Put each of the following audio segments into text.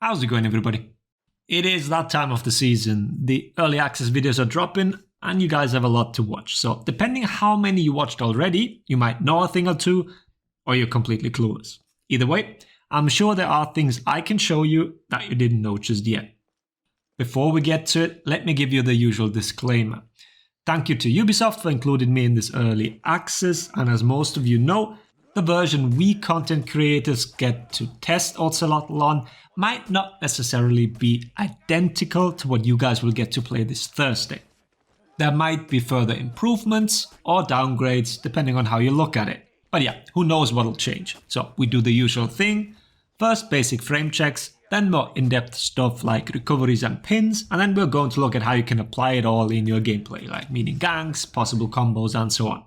How's it going, everybody? It is that time of the season. The early access videos are dropping and you guys have a lot to watch. So depending how many you watched already, you might know a thing or two or you're completely clueless. Either way, I'm sure there are things I can show you that you didn't know just yet. Before we get to it, let me give you the usual disclaimer. Thank you to Ubisoft for including me in this early access, and as most of you know, the version we content creators get to test Ocelotl on might not necessarily be identical to what you guys will get to play this Thursday. There might be further improvements or downgrades depending on how you look at it. But yeah, who knows what'll change. So we do the usual thing. First basic frame checks, then more in-depth stuff like recoveries and pins, and then we're going to look at how you can apply it all in your gameplay, like meaning ganks, possible combos and so on.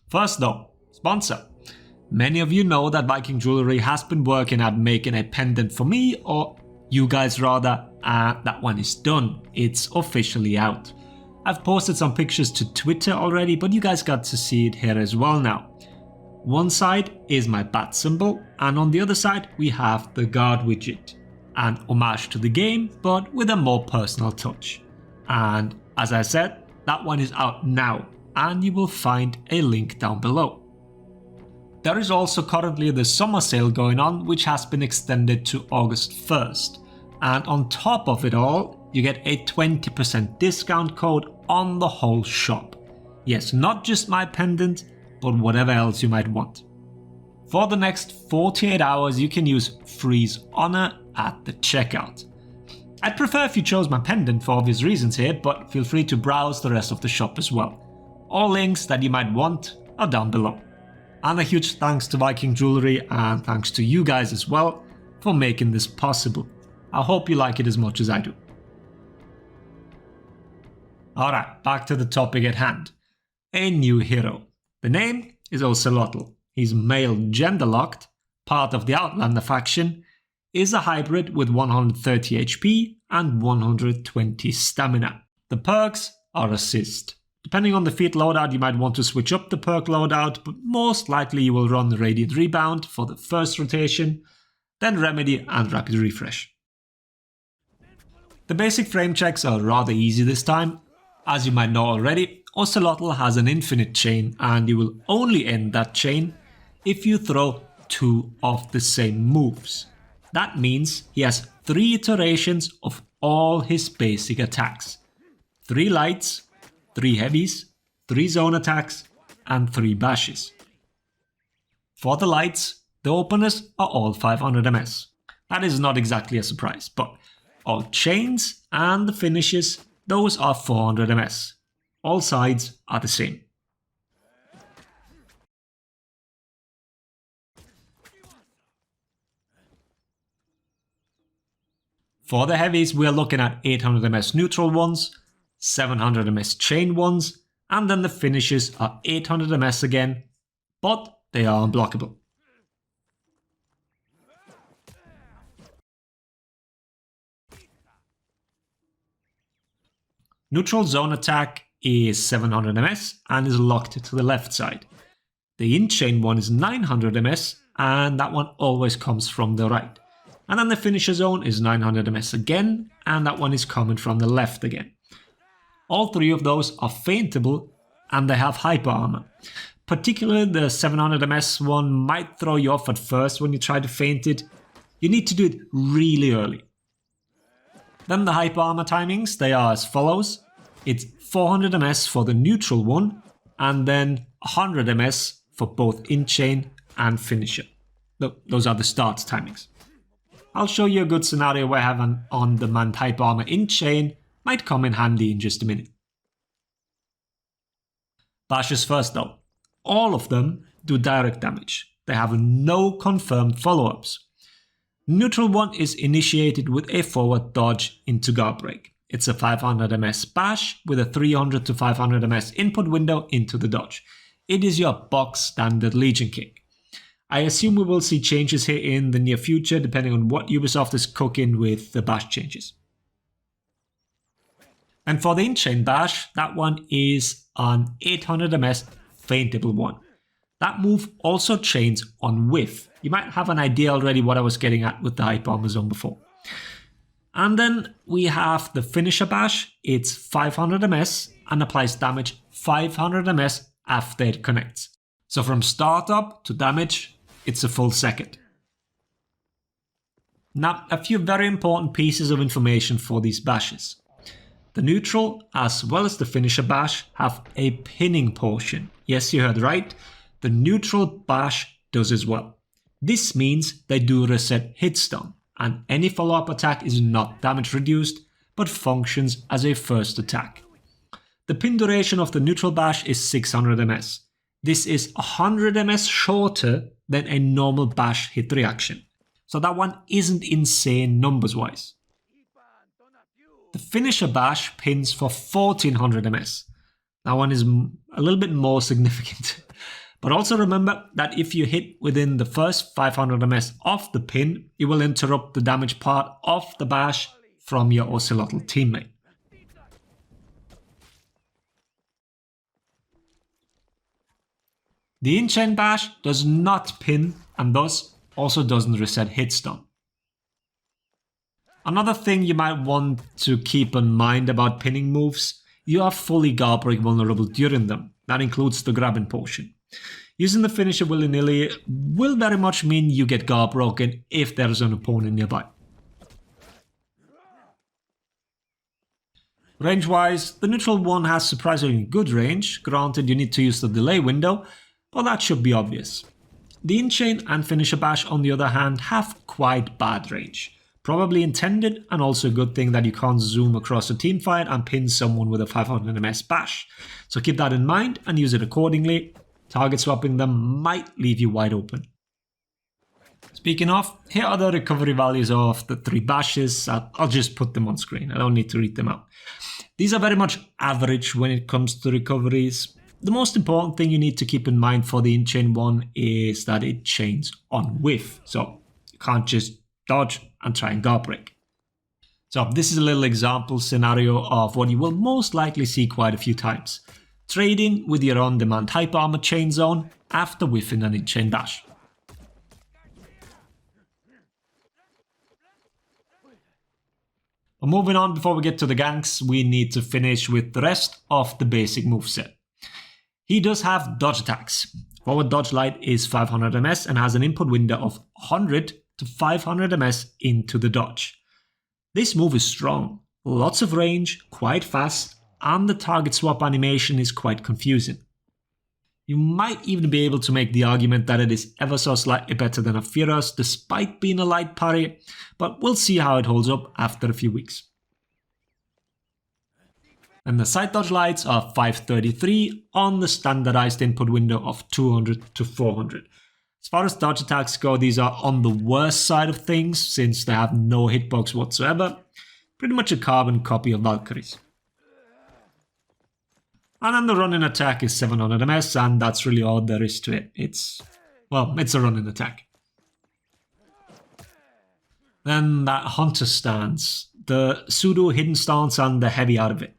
First though, sponsor. Many of you know that VKNG Jewelry has been working at making a pendant for me, or you guys rather, and that one is done. It's officially out. I've posted some pictures to Twitter already, but you guys got to see it here as well now. One side is my bat symbol, and on the other side we have the guard widget. An homage to the game, but with a more personal touch. And as I said, that one is out now, and you will find a link down below. There is also currently the summer sale going on, which has been extended to August 1st. And on top of it all, you get a 20% discount code on the whole shop. Yes, not just my pendant, but whatever else you might want. For the next 48 hours, you can use Freeze Honor at the checkout. I'd prefer if you chose my pendant for obvious reasons here, but feel free to browse the rest of the shop as well. All links that you might want are down below. And a huge thanks to VKNG Jewelry and thanks to you guys as well for making this possible. I hope you like it as much as I do. Alright, back to the topic at hand. A new hero. The name is Ocelotl. He's male gender locked, part of the Outlander faction, is a hybrid with 130 HP and 120 stamina. The perks are assist. Depending on the feat loadout, you might want to switch up the perk loadout, but most likely you will run the Radiant Rebound for the first rotation, then Remedy and Rapid Refresh. The basic frame checks are rather easy this time. As you might know already, Ocelotl has an infinite chain, and you will only end that chain if you throw 2 of the same moves. That means he has 3 iterations of all his basic attacks. 3 lights, 3 heavies, 3 zone attacks, and 3 bashes. For the lights, the openers are all 500 ms. That is not exactly a surprise, but all chains and the finishes, those are 400 ms. All sides are the same. For the heavies, we are looking at 800 ms neutral ones, 700 ms chain ones, and then the finishes are 800 ms again, but they are unblockable. Neutral zone attack is 700 ms and is locked to the left side. The in-chain one is 900 ms and that one always comes from the right. And then the finisher zone is 900 ms again, and that one is coming from the left again. All 3 of those are feintable and they have hyper armor. Particularly the 700 ms one might throw you off at first when you try to feint it. You need to do it really early. Then the hyper armor timings, they are as follows. It's 400 ms for the neutral one, and then 100 ms for both in-chain and finisher. Those are the start timings. I'll show you a good scenario where having on-demand hyper armor in-chain might come in handy in just a minute. Bashes first though. All of them do direct damage. They have no confirmed follow-ups. Neutral one is initiated with a forward dodge into guard break. It's a 500 ms bash with a 300 to 500 ms input window into the dodge. It is your box standard Legion kick. I assume we will see changes here in the near future depending on what Ubisoft is cooking with the bash changes. And for the in-chain bash, that one is an 800 ms feintable one. That move also chains on whiff. You might have an idea already what I was getting at with the Hype Armor Zone before. And then we have the Finisher Bash. It's 500 ms and applies damage 500 ms after it connects. So from startup to damage, it's a full second. Now, a few very important pieces of information for these bashes. The neutral, as well as the Finisher Bash, have a pinning portion. Yes, you heard right. The neutral bash does as well. This means they do reset hit stun, and any follow-up attack is not damage reduced, but functions as a first attack. The pin duration of the neutral bash is 600 ms. This is 100 ms shorter than a normal bash hit reaction. So that one isn't insane numbers wise. The Finisher Bash pins for 1400 ms. That one is a little bit more significant. But also remember that if you hit within the first 500 ms of the pin, you will interrupt the damage part of the bash from your Ocelotl teammate. The in-chain bash does not pin and thus also doesn't reset hit stun. Another thing you might want to keep in mind about pinning moves, you are fully guard break vulnerable during them. That includes the grabbing portion. Using the finisher willy-nilly will very much mean you get guard broken if there is an opponent nearby. Range-wise, the neutral one has surprisingly good range. Granted, you need to use the delay window, but that should be obvious. The in-chain and Finisher Bash, on the other hand, have quite bad range. Probably intended, and also a good thing that you can't zoom across a teamfight and pin someone with a 500 ms bash. So keep that in mind and use it accordingly. Target swapping them might leave you wide open. Speaking of, here are the recovery values of the 3 bashes. I'll just put them on screen, I don't need to read them out. These are very much average when it comes to recoveries. The most important thing you need to keep in mind for the in-chain one is that it chains on whiff. So you can't just dodge and try and guard break. So this is a little example scenario of what you will most likely see quite a few times. Trading with your on-demand Hype Armor chain zone after whiffing an in-chain bash. But moving on, before we get to the ganks, we need to finish with the rest of the basic moveset. He does have dodge attacks. Forward dodge light is 500 ms and has an input window of 100 to 500 ms into the dodge. This move is strong, lots of range, quite fast, and the target swap animation is quite confusing. You might even be able to make the argument that it is ever so slightly better than a Furious despite being a light parry, but we'll see how it holds up after a few weeks. And the side dodge lights are 533 on the standardized input window of 200 to 400. As far as dodge attacks go, these are on the worst side of things since they have no hitbox whatsoever. Pretty much a carbon copy of Valkyries. And then the running attack is 700 ms and that's really all there is to it. It's a running attack. Then that Hunter stance. The pseudo hidden stance and the heavy out of it.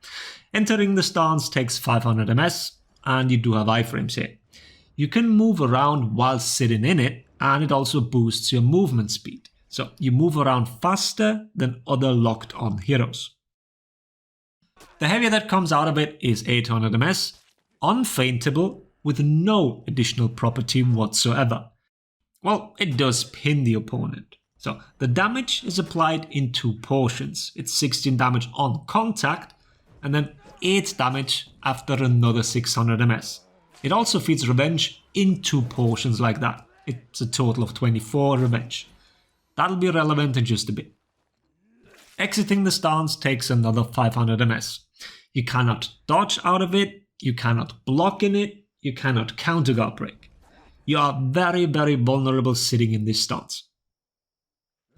Entering the stance takes 500 ms and you do have iframes here. You can move around while sitting in it and it also boosts your movement speed. So you move around faster than other locked on heroes. The heavier that comes out of it is 800 ms, unfaintable with no additional property whatsoever. Well, it does pin the opponent. So the damage is applied in 2 portions. It's 16 damage on contact and then 8 damage after another 600 ms. It also feeds revenge in 2 portions like that. It's a total of 24 revenge. That'll be relevant in just a bit. Exiting the stance takes another 500 ms. You cannot dodge out of it, you cannot block in it, you cannot counter guard break. You are very, very vulnerable sitting in this stance.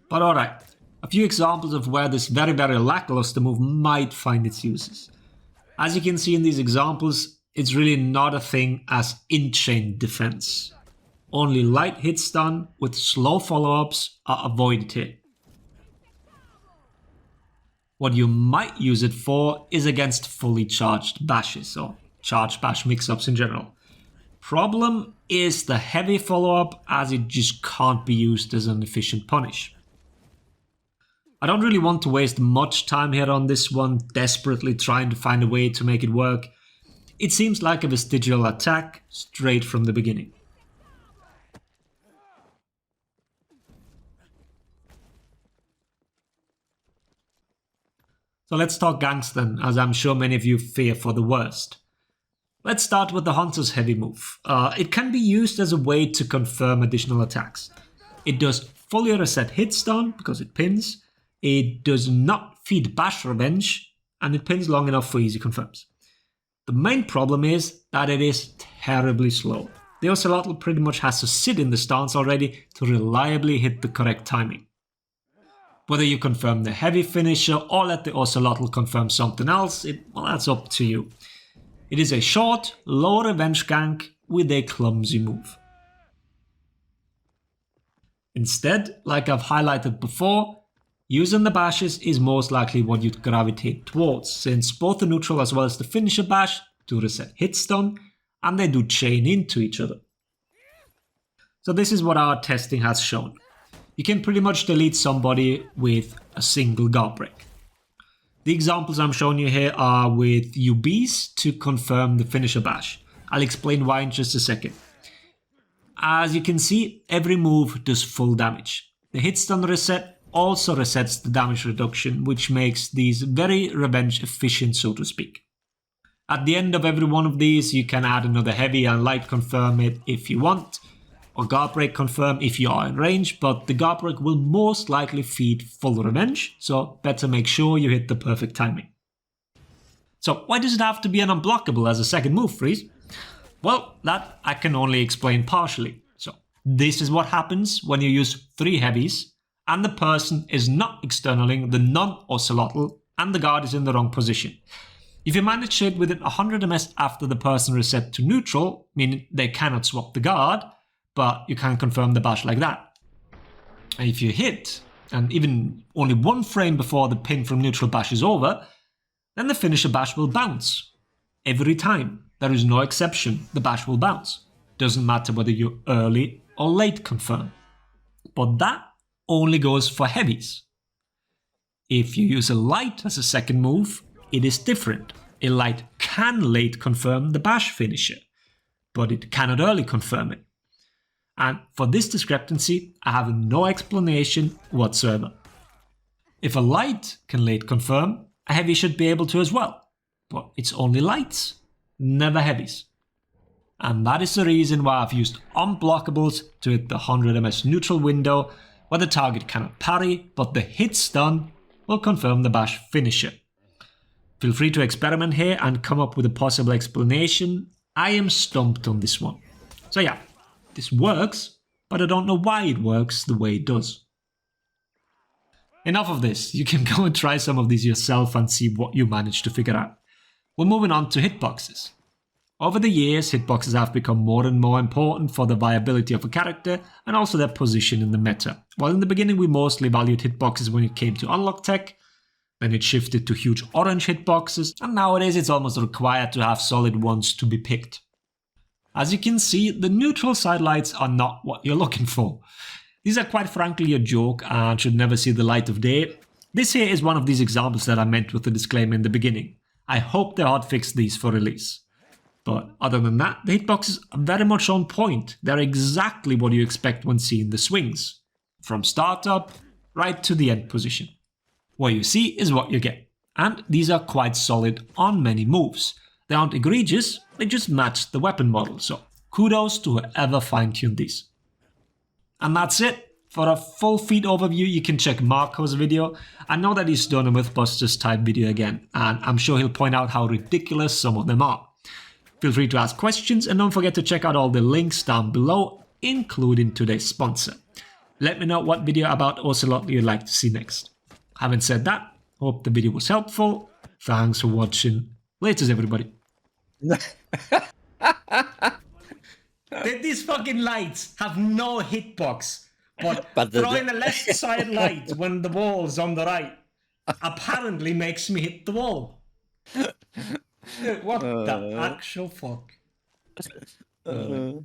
But alright, a few examples of where this very, very lackluster move might find its uses. As you can see in these examples, it's really not a thing as in-chain defense. Only light hit stun with slow follow-ups are avoided here. What you might use it for is against fully charged bashes or charged bash mix-ups in general. Problem is the heavy follow-up, as it just can't be used as an efficient punish. I don't really want to waste much time here on this one, desperately trying to find a way to make it work. It seems like a vestigial attack straight from the beginning. So let's talk ganks then, as I'm sure many of you fear for the worst. Let's start with the Hunter's Heavy move. It can be used as a way to confirm additional attacks. It does fully reset hit stun because it pins, it does not feed bash revenge, and it pins long enough for easy confirms. The main problem is that it is terribly slow. The Ocelotl pretty much has to sit in the stance already to reliably hit the correct timing. Whether you confirm the heavy finisher or let the Ocelotl confirm something else, well, that's up to you. It is a short, low revenge gank with a clumsy move. Instead, like I've highlighted before, using the bashes is most likely what you'd gravitate towards, since both the neutral as well as the finisher bash do reset hit stun, and they do chain into each other. So this is what our testing has shown. You can pretty much delete somebody with a single guard break. The examples I'm showing you here are with UBs to confirm the finisher bash. I'll explain why in just a second. As you can see, every move does full damage. The hit stun reset also resets the damage reduction, which makes these very revenge efficient, so to speak. At the end of every one of these, you can add another heavy and light confirm it if you want, or guard break confirm if you are in range, but the guard break will most likely feed full revenge, so better make sure you hit the perfect timing. So why does it have to be an unblockable as a second move, Freeze? Well, that I can only explain partially. So this is what happens when you use 3 heavies and the person is not externaling the non-Ocelotl and the guard is in the wrong position. If you manage to hit within 100 ms after the person reset to neutral, meaning they cannot swap the guard, but you can confirm the bash like that. And if you hit, and even only 1 frame before the pin from neutral bash is over, then the finisher bash will bounce. Every time. There is no exception, the bash will bounce. Doesn't matter whether you early or late confirm. But that only goes for heavies. If you use a light as a second move, it is different. A light can late confirm the bash finisher, but it cannot early confirm it. And for this discrepancy, I have no explanation whatsoever. If a light can late confirm, a heavy should be able to as well, but it's only lights, never heavies. And that is the reason why I've used unblockables to hit the 100 ms neutral window, where the target cannot parry, but the hit stun will confirm the bash finisher. Feel free to experiment here and come up with a possible explanation. I am stumped on this one. So yeah, this works, but I don't know why it works the way it does. Enough of this, you can go and try some of these yourself and see what you manage to figure out. We're moving on to hitboxes. Over the years, hitboxes have become more and more important for the viability of a character and also their position in the meta. While in the beginning we mostly valued hitboxes when it came to unlock tech, then it shifted to huge orange hitboxes, and nowadays it's almost required to have solid ones to be picked. As you can see, the neutral side lights are not what you're looking for. These are quite frankly a joke and should never see the light of day. This here is one of these examples that I meant with the disclaimer in the beginning. I hope they hotfix these for release. But other than that, the hitboxes are very much on point. They're exactly what you expect when seeing the swings. From startup right to the end position. What you see is what you get. And these are quite solid on many moves. They aren't egregious, they just match the weapon model, so kudos to whoever fine-tuned these. And that's it. For a full feat overview, you can check Marco's video. I know that he's done a Mythbusters type video again, and I'm sure he'll point out how ridiculous some of them are. Feel free to ask questions, and don't forget to check out all the links down below, including today's sponsor. Let me know what video about Ocelotl you'd like to see next. Having said that, hope the video was helpful. Thanks for watching. Laters, everybody. These fucking lights have no hitbox, but throwing a left side light when the wall's on the right apparently makes me hit the wall. What the actual fuck? Uh,